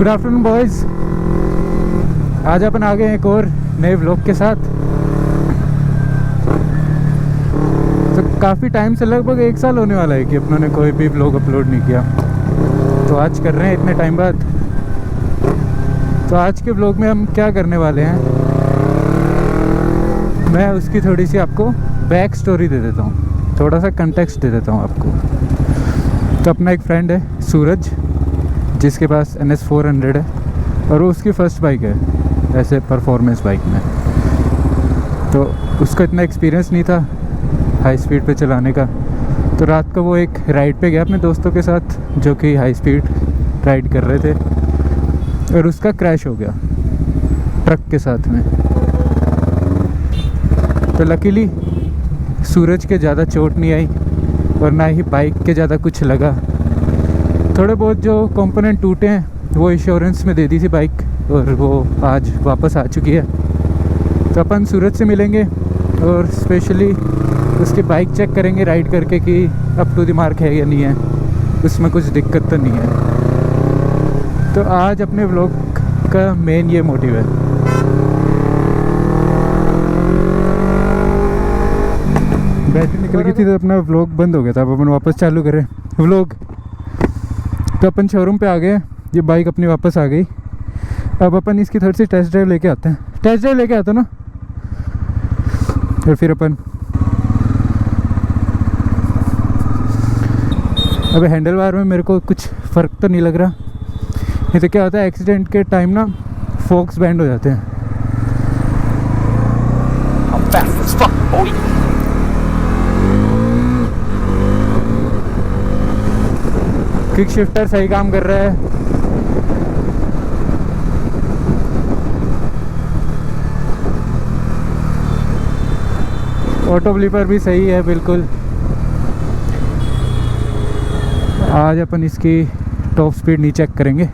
Good afternoon boys. आज अपन आ गए हैं एक और नए व्लॉग के साथ। तो काफ़ी टाइम से, लगभग 1 साल होने वाला है कि अपनों ने कोई भी व्लॉग अपलोड नहीं किया, तो आज कर रहे हैं इतने टाइम बाद। तो आज के व्लॉग में हम क्या करने वाले हैं, मैं उसकी थोड़ी सी आपको बैक स्टोरी दे देता हूँ, थोड़ा सा कंटेक्स्ट दे देता हूँ आपको। तो अपना एक फ्रेंड है सूरज, जिसके पास NS 400 है और वो उसकी फ़र्स्ट बाइक है ऐसे परफॉर्मेंस बाइक में। तो उसका इतना एक्सपीरियंस नहीं था हाई स्पीड पे चलाने का। तो रात को वो एक राइड पे गया अपने दोस्तों के साथ, जो कि हाई स्पीड राइड कर रहे थे, और उसका क्रैश हो गया ट्रक के साथ में। तो लकीली सूरज के ज़्यादा चोट नहीं आई और ना ही बाइक के ज़्यादा कुछ लगा। थोड़े बहुत जो कंपोनेंट टूटे हैं वो इंश्योरेंस में दे दी थी बाइक, और वो आज वापस आ चुकी है। तो अपन सूरज से मिलेंगे और स्पेशली उसकी बाइक चेक करेंगे राइड करके कि अप टू द मार्क है या नहीं है, उसमें कुछ दिक्कत तो नहीं है। तो आज अपने व्लॉग का मेन ये मोटिव है। बैटरी निकल गई थी तो अपना व्लॉग बंद हो गया था। अब अपन वापस चालू करें व्लॉग। तो अपन शोरूम पे आ गए, ये बाइक अपनी वापस आ गई। अब अपन इसकी थोड़ी सी टेस्ट ड्राइव लेके आते हैं, टेस्ट ड्राइव लेके आते ना, और फिर अपन अब हैंडल बार में मेरे को कुछ फ़र्क तो नहीं लग रहा। नहीं तो क्या होता है, एक्सीडेंट के टाइम ना फोक्स बैंड हो जाते हैं। किक शिफ्टर सही काम कर रहा है। ऑटो ब्लीपर भी सही है बिल्कुल। आज अपन इसकी टॉप स्पीड नहीं चेक करेंगे,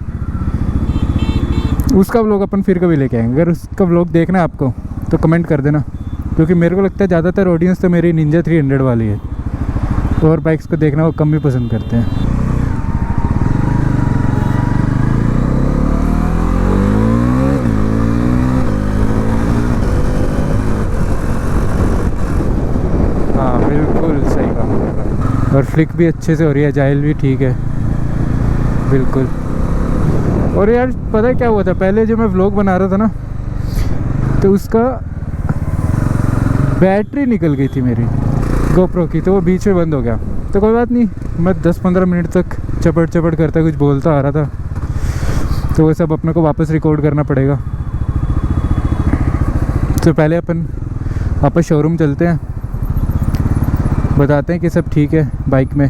उसका व्लॉग अपन फिर कभी लेके आएंगे। अगर उसका व्लॉग देखना है आपको तो कमेंट कर देना, क्योंकि मेरे को लगता है ज़्यादातर ऑडियंस तो मेरी निंजा 300 वाली है, और बाइक्स को देखना वो कम ही पसंद करते हैं। और फ्लिक भी अच्छे से हो रही है, जाइल भी ठीक है बिल्कुल। और यार पता है क्या हुआ था, पहले जो मैं व्लॉग बना रहा था ना, तो उसका बैटरी निकल गई थी मेरी GoPro की, तो वो बीच में बंद हो गया। तो कोई बात नहीं, मैं 10-15 मिनट तक चपड़ चपड़ करता कुछ बोलता आ रहा था, तो वो सब अपने को वापस रिकॉर्ड करना पड़ेगा। तो पहले अपन वापस शोरूम चलते हैं, बताते हैं कि सब ठीक है बाइक में,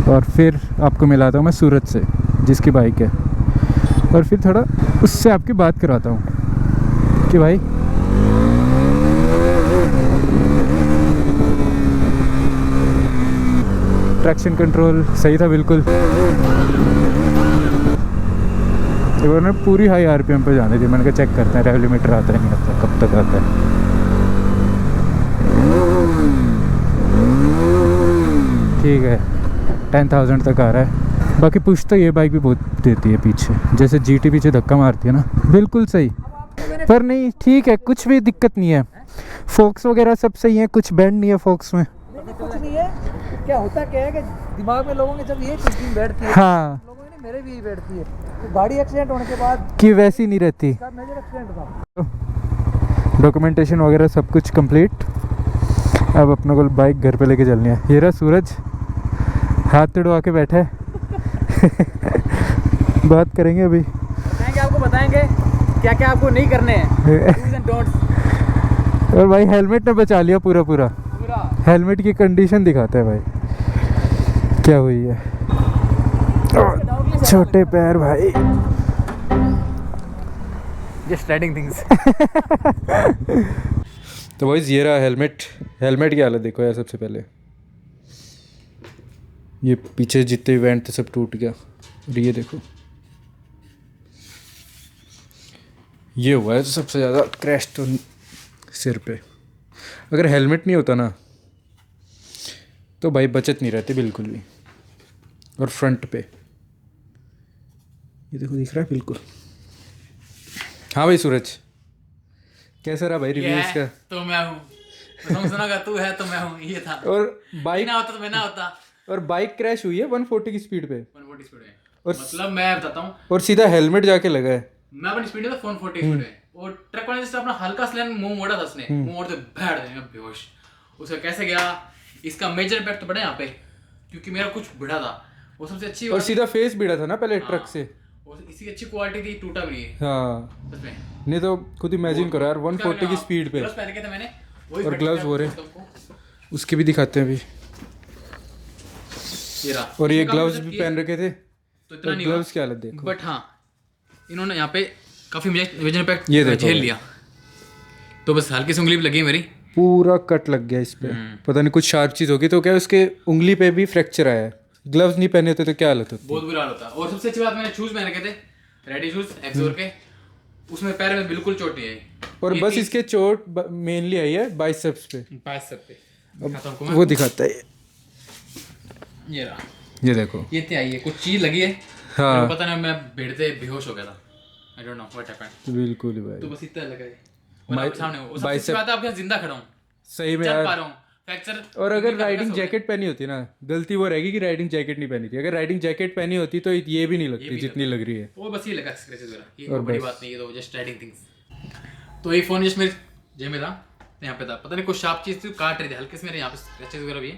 और फिर आपको मिलाता हूँ मैं सूरज से जिसकी बाइक है, और फिर थोड़ा उससे आपकी बात करवाता हूँ कि भाई ट्रैक्शन कंट्रोल सही था बिल्कुल। तो पूरी हाई RPM पे जाने थी, मैंने कहा चेक करते हैं रेव लिमिटर आता है नहीं आता, कब तक आता है। ठीक है 10,000 तक आ रहा है। बाकी पुश तो ये बाइक भी बहुत देती है पीछे, जैसे GT पीछे धक्का मारती है ना, बिल्कुल सही। पर नहीं ठीक है, कुछ भी दिक्कत नहीं है। फोक्स वगैरह सब सही है, कुछ बैंड नहीं है फोक्स में। कुछ नहीं है। क्या होता क्या है कि दिमाग में लोगों के जब ये चीज़ बैठती है, हाँ लोगों ने मेरे भी बैठती है, तो गाड़ी एक्सीडेंट होने के बाद कि वैसी नहीं रहती। मेजर एक्सीडेंट था। डॉक्यूमेंटेशन वगैरह सब कुछ कंप्लीट। अब अपने को बाइक घर पे लेके चलनी है। ये रहा सूरज, हाथ तुड़वा के बैठा है बात करेंगे अभी, आपको बताएंगे क्या क्या आपको नहीं करने हैं, डूज एंड डोंट्स। और भाई हेलमेट ने बचा लिया पूरा। हेलमेट की कंडीशन दिखाता है भाई क्या हुई है। छोटे पैर भाई, जस्ट राइडिंग थिंग्स। तो भाई ये रहा हेलमेट की हालत देखो यार। सबसे पहले ये पीछे जितने इवेंट थे सब टूट गया, और ये देखो ये हुआ है। तो सबसे ज़्यादा क्रैश तो सिर पे। अगर हेलमेट नहीं होता ना तो भाई बचत नहीं रहती बिल्कुल भी। और फ्रंट पे ये देखो दिख रहा है बिल्कुल। हाँ भाई सूरज, कैसा रहा भाई रिव्यू इसका? तो मैं हूँ, सुना तू है तो मैं हूँ, ये था। और बाइक ना होता तो मैं ना होता। और बाइक क्रैश हुई है 140 की स्पीड पे। 140 स्पीड है और मतलब मैं बताता हूँ, और सीधा हेलमेट जाके लगा है। मैं अपनी स्पीड में 140 स्पीड है और ट्रक वाले जैसे अपना हल्का सा मुंह मोड़ा था उसने, मुंह मोड़ के बैठ गया बेहोश। उसका कैसे गया, इसका मेजर इम्पैक्ट तो पड़ा यहाँ पे क्योंकि मेरा कुछ भिड़ा था। वो सबसे अच्छी और सीधा फेस भिड़ा था ना पहले ट्रक से। और इसकी अच्छी क्वालिटी थी, टूटा भी नहीं है। हाँ सच में नहीं तो खुद इमेजिन करो यार 140 की स्पीड पे। ग्लव्स पहन के थे मैंने, वही और ग्लव्स हो रहे तुमको उसके भी दिखाते हैं अभी। ये रहा। और ये ग्लव्स भी पहन रखे थे तो इतना नहीं ग्लव्स की हालत देखो। बट हाँ इन्होंने यहाँ पे काफी मेजर इम्पैक्ट ये देखो झेल लिया। तो बस हल्की सी उंगली भी लगी मेरी, पूरा कट लग गया इस पे। पता नहीं कुछ शार्प चीज होगी तो क्या उसके उंगली पे भी फ्रैक्चर आया है। ग्लव्स नहीं पहने होते तो क्या हालत होती। बहुत बुरा हाल होता। और सबसे अच्छी बात, मैंने शूज पहन रखे थे, रेडी शूज एक्सोर के, उसमें पैर में बिल्कुल चोट नहीं आई। और बस इसके चोट मेनली आई है बाइसेप्स पे। बाइसेप पे अब वो दिखाता है, ये रहा। ये देखो ये इतनी आई है, कुछ चीज लगी है। हाँ मेरे को पता नहीं, मैं भिड़ते बेहोश हो गया था। I don't know what happened. बिल्कुल ही भाई। तो बस इतना लगा है। और आपके सामने वो सबसे अच्छी बात है, आपके साथ जिंदा खड़ा हूँ, सही में चल यार। पा रहा हूँ। फ्रैक्चर और अगर राइडिंग जैकेट पहनी होती ना, गलती वो रहेगी कि राइडिंग जैकेट नहीं पहनी थी। अगर राइडिंग जैकेट पहनी होती तो ये भी नहीं लगती जितनी लग रही है। वो बस ये लगा स्क्रैचेस वगैरह, ये कोई बड़ी बात नहीं है, तो जस्ट राइडिंग थिंग्स। तो ये फोन जस्ट मेरे जेब में था, यहाँ पे था, पता नहीं कुछ शार्प चीज थी, काट रही थी हल्के से मेरे यहाँ पे स्क्रैचेस वगैरह भी है।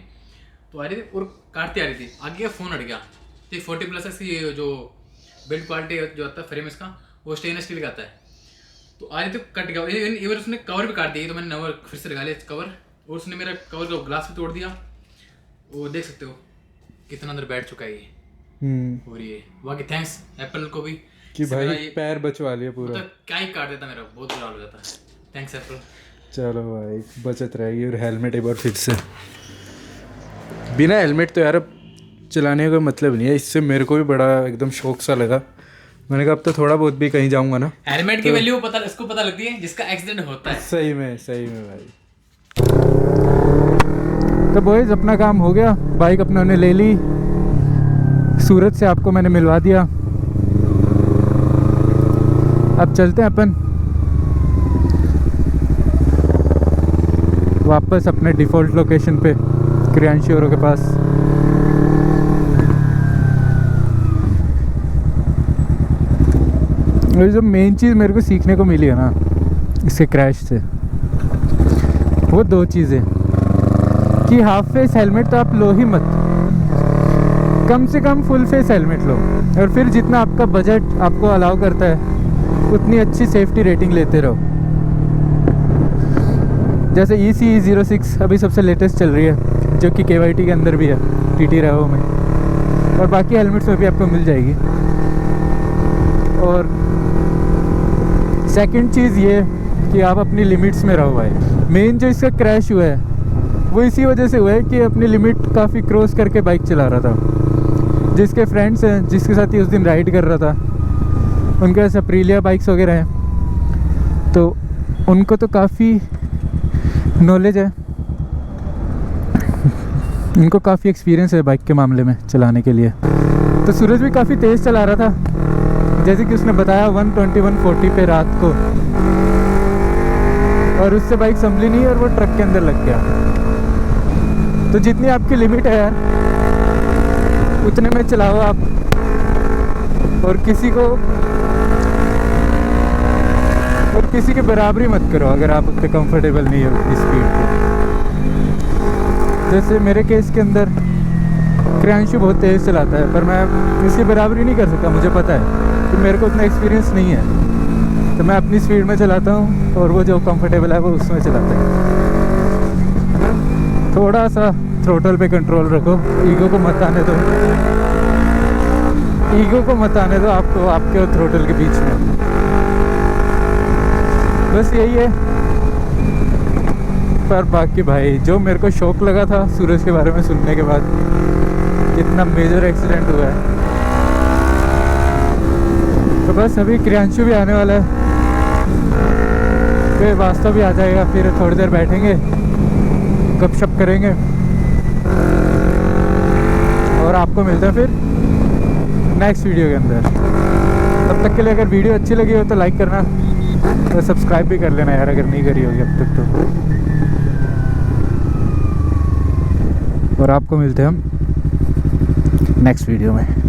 तो आ रही थी और काटती आ रही थी, आगे फोन अट गया। तो 40+ इसकी जो बिल्ड क्वालिटी जो आता है फ्रेम इसका, वो स्टेनलेस स्टील का आता है। तो आ रही थी कट गया, इवन उसने कवर भी काट दिया। तो मैंने नवर फिर से लगा लिया कवर, और उसने मेरा कवर का ग्लास भी तोड़ दिया। वो देख सकते हो कितना अंदर बैठ चुका है ये। और ये बाकी थैंक्स एप्पल को भी कि भाई पैर बचवा लिया पूरा। मतलब क्या ही काट देता मेरा, बहुत बुरा हो जाता। Thanks Apple. चलो भाई बचत रहेगी। और हेलमेट एक बार फिर से, बिना हेलमेट तो यार अब चलाने का मतलब नहीं है। इससे मेरे को भी बड़ा एकदम शौक सा लगा। मैंने कहा अब तो थोड़ा बहुत भी कहीं जाऊंगा ना। हेलमेट की वैल्यू पता इसको पता लगती है जिसका एक्सीडेंट होता है। सही में भाई। तो बॉयज अपना काम हो गया, बाइक अपना ने ले ली, सूरत से आपको मैंने मिलवा दिया। अब चलते हैं अपन वापस अपने डिफ़ॉल्ट लोकेशन पे, क्रियांशी औरों के पास। और जो मेन चीज़ मेरे को सीखने को मिली है ना इसके क्रैश से, वो दो चीज़ें कि हाफ फेस हेलमेट तो आप लो ही मत, कम से कम फुल फेस हेलमेट लो। और फिर जितना आपका बजट आपको अलाउ करता है उतनी अच्छी सेफ्टी रेटिंग लेते रहो। जैसे ECE06 अभी सबसे लेटेस्ट चल रही है, जो कि KYT के अंदर भी है, TT रेवो में, और बाकी हेलमेट्स में भी आपको मिल जाएगी। और सेकंड चीज़ ये कि आप अपनी लिमिट्स में रहो भाई। मेन जो इसका क्रैश हुआ है वो इसी वजह से हुआ है कि अपनी लिमिट काफ़ी क्रॉस करके बाइक चला रहा था। जिसके फ्रेंड्स हैं, जिसके साथ ही उस दिन राइड कर रहा था, उनके पास अप्रीलिया बाइक्स वगैरह हैं, तो उनको तो काफ़ी नॉलेज है, उनको काफ़ी एक्सपीरियंस है बाइक के मामले में चलाने के लिए। तो सूरज भी काफ़ी तेज़ चला रहा था, जैसे कि उसने बताया 120-140 पे रात को, और उससे बाइक संभली नहीं और वो ट्रक के अंदर लग गया। तो जितनी आपकी लिमिट है यार उतने में चलाओ आप, और किसी के बराबरी मत करो अगर आप उतने कंफर्टेबल नहीं हो इस स्पीड पे। जैसे मेरे केस के अंदर क्रियांशु बहुत तेज़ चलाता है, पर मैं इसकी बराबरी नहीं कर सकता। मुझे पता है कि मेरे को उतना एक्सपीरियंस नहीं है, तो मैं अपनी स्पीड में चलाता हूँ और वो जो कंफर्टेबल है वो उसमें चलाता है। थोड़ा सा थ्रोटल पे कंट्रोल रखो, ईगो को मत आने दो, आपको आपके और थ्रोटल के बीच में। बस यही है। पर बाकी भाई जो मेरे को शौक लगा था सूरज के बारे में सुनने के बाद, कितना मेजर एक्सीडेंट हुआ है, तो बस अभी क्रियांशु भी आने वाला है, फिर वास्तव भी आ जाएगा, फिर थोड़ी देर बैठेंगे, गपशप करेंगे, और आपको मिलता है फिर नेक्स्ट वीडियो के अंदर। तक के लिए अगर वीडियो अच्छी लगी हो तो लाइक करना, तो सब्सक्राइब भी कर लेना यार अगर नहीं करी होगी अब तक तो। और आपको मिलते हैं हम नेक्स्ट वीडियो में।